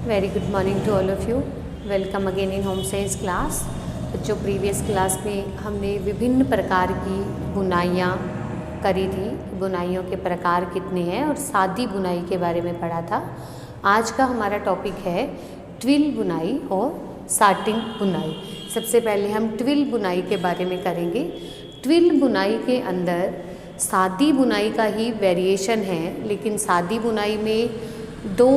Very good morning to all of you. Welcome again in home science class. जो previous class में हमने विभिन्न प्रकार की बुनाइयाँ करी थी, बुनाइयों के प्रकार कितने हैं और सादी बुनाई के बारे में पढ़ा था। आज का हमारा टॉपिक है ट्विल बुनाई और साटिन बुनाई। सबसे पहले हम ट्विल बुनाई के बारे में करेंगे। ट्विल बुनाई के अंदर सादी बुनाई का ही वेरिएशन है, लेकिन सादी बुनाई में दो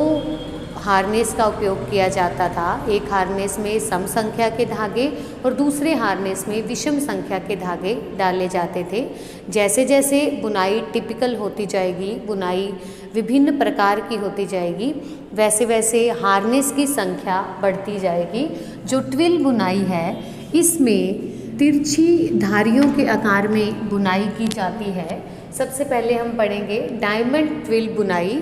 हार्नेस का उपयोग किया जाता था। एक हार्नेस में सम संख्या के धागे और दूसरे हार्नेस में विषम संख्या के धागे डाले जाते थे। जैसे जैसे बुनाई टिपिकल होती जाएगी, बुनाई विभिन्न प्रकार की होती जाएगी, वैसे वैसे हार्नेस की संख्या बढ़ती जाएगी। जो ट्विल बुनाई है, इसमें तिरछी धारियों के आकार में बुनाई की जाती है। सबसे पहले हम पढ़ेंगे डायमंड ट्विल बुनाई।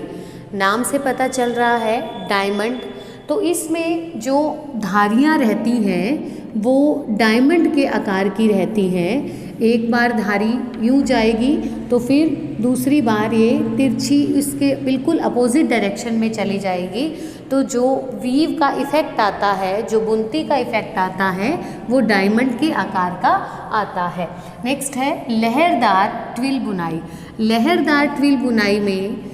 नाम से पता चल रहा है डायमंड, तो इसमें जो धारियाँ रहती हैं वो डायमंड के आकार की रहती हैं। एक बार धारी यूँ जाएगी तो फिर दूसरी बार ये तिरछी इसके बिल्कुल अपोजिट डायरेक्शन में चली जाएगी। तो जो वीव का इफ़ेक्ट आता है, जो बुनती का इफ़ेक्ट आता है, वो डायमंड के आकार का आता है। नेक्स्ट है लहरदार ट्विल बुनाई। लहरदार ट्विल बुनाई में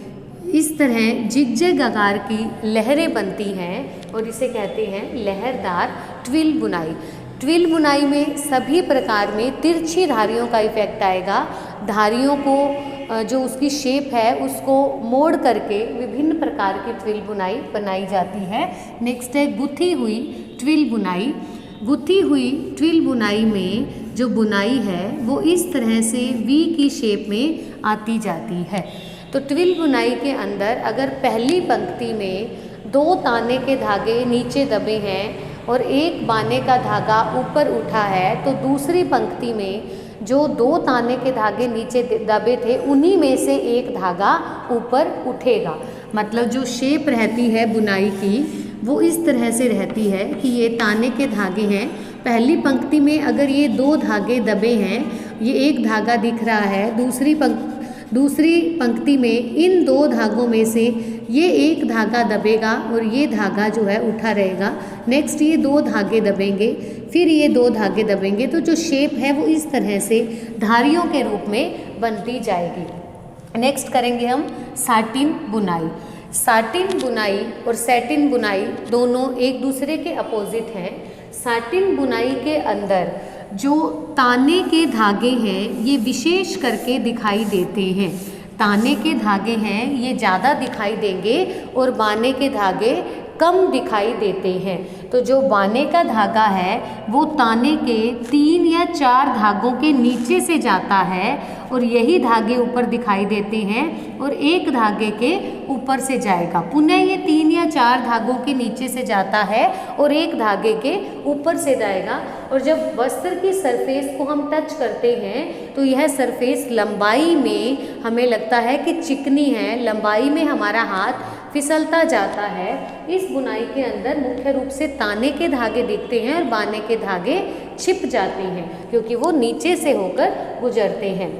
इस तरह जिगजैग आकार की लहरें बनती हैं और इसे कहते हैं लहरदार ट्विल बुनाई। ट्विल बुनाई में सभी प्रकार में तिरछी धारियों का इफेक्ट आएगा। धारियों को जो उसकी शेप है उसको मोड़ करके विभिन्न प्रकार की ट्विल बुनाई बनाई जाती है। नेक्स्ट है गुथी हुई ट्विल बुनाई। गुथी हुई ट्विल बुनाई में जो बुनाई है वो इस तरह से वी की शेप में आती जाती है। तो ट्विल बुनाई के अंदर अगर पहली पंक्ति में दो ताने के धागे नीचे दबे हैं और एक बाने का धागा ऊपर उठा है, तो दूसरी पंक्ति में जो दो ताने के धागे नीचे दबे थे उन्हीं में से एक धागा ऊपर उठेगा। मतलब जो शेप रहती है बुनाई की वो इस तरह से रहती है कि ये ताने के धागे हैं। पहली पंक्ति में अगर ये दो धागे दबे हैं, ये एक धागा दिख रहा है, दूसरी पंक्ति में इन दो धागों में से ये एक धागा दबेगा और ये धागा जो है उठा रहेगा। नेक्स्ट ये दो धागे दबेंगे, फिर ये दो धागे दबेंगे, तो जो शेप है वो इस तरह से धारियों के रूप में बनती जाएगी। नेक्स्ट करेंगे हम साटिन बुनाई। साटिन बुनाई और सैटिन बुनाई दोनों एक दूसरे के अपोजिट हैं। साटिन बुनाई के अंदर जो ताने के धागे हैं ये विशेष करके दिखाई देते हैं। ताने के धागे हैं ये ज़्यादा दिखाई देंगे और बाने के धागे कम दिखाई देते हैं। तो जो बाने का धागा है वो ताने के 3 या 4 धागों के नीचे से जाता है और यही धागे ऊपर दिखाई देते हैं और एक धागे के ऊपर से जाएगा। पुनः ये 3 या 4 धागों के नीचे से जाता है और एक धागे के ऊपर से जाएगा। और जब वस्त्र की सरफेस को हम टच करते हैं तो यह सरफेस लंबाई में हमें लगता है कि चिकनी है, लंबाई में हमारा हाथ फिसलता जाता है। इस बुनाई के अंदर मुख्य रूप से ताने के धागे दिखते हैं और बाने के धागे छिप जाते हैं क्योंकि वो नीचे से होकर गुजरते हैं।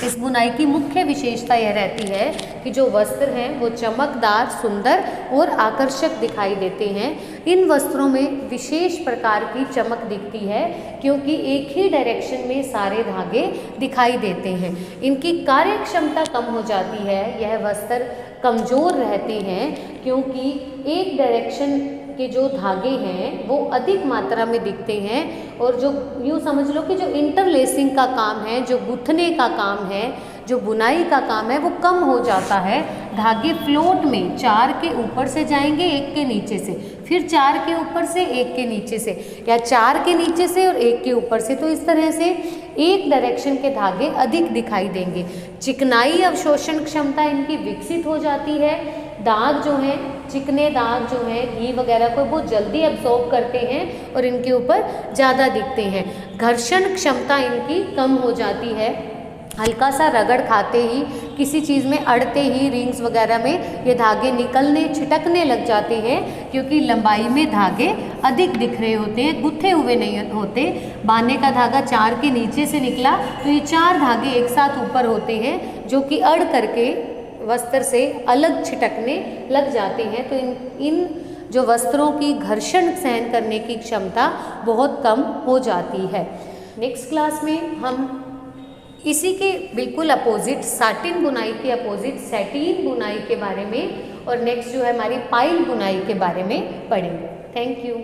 इस बुनाई की मुख्य विशेषता यह रहती है कि जो वस्त्र हैं वो चमकदार, सुंदर और आकर्षक दिखाई देते हैं। इन वस्त्रों में विशेष प्रकार की चमक दिखती है क्योंकि एक ही डायरेक्शन में सारे धागे दिखाई देते हैं। इनकी कार्य क्षमता कम हो जाती है, यह वस्त्र कमज़ोर रहते हैं क्योंकि एक डायरेक्शन के जो धागे हैं वो अधिक मात्रा में दिखते हैं और जो यूँ समझ लो कि जो इंटरलेसिंग का काम है, जो गुथने का काम है, जो बुनाई का काम है वो कम हो जाता है। धागे फ्लोट में 4 के ऊपर से जाएंगे, एक के नीचे से, फिर 4 के ऊपर से, एक के नीचे से, या 4 के नीचे से और एक के ऊपर से। तो इस तरह से एक डायरेक्शन के धागे अधिक दिखाई देंगे। चिकनाई अवशोषण क्षमता इनकी विकसित हो जाती है। दाग जो हैं, चिकने दाग जो हैं घी वगैरह को वो जल्दी अब्सॉर्ब करते हैं और इनके ऊपर ज़्यादा दिखते हैं। घर्षण क्षमता इनकी कम हो जाती है। हल्का सा रगड़ खाते ही, किसी चीज़ में अड़ते ही रिंग्स वगैरह में ये धागे निकलने, छिटकने लग जाते हैं क्योंकि लंबाई में धागे अधिक दिख रहे होते हैं, गुथे हुए नहीं होते। बाने का धागा 4 के नीचे से निकला तो ये 4 धागे एक साथ ऊपर होते हैं जो कि अड़ करके वस्त्र से अलग छिटकने लग जाते हैं। तो इन जो वस्त्रों की घर्षण सहन करने की क्षमता बहुत कम हो जाती है। नेक्स्ट क्लास में हम इसी के बिल्कुल अपोजिट, साटिन बुनाई के अपोजिट सैटीन बुनाई के बारे में और नेक्स्ट जो है हमारी पाइल बुनाई के बारे में पढ़ेंगे। Thank you.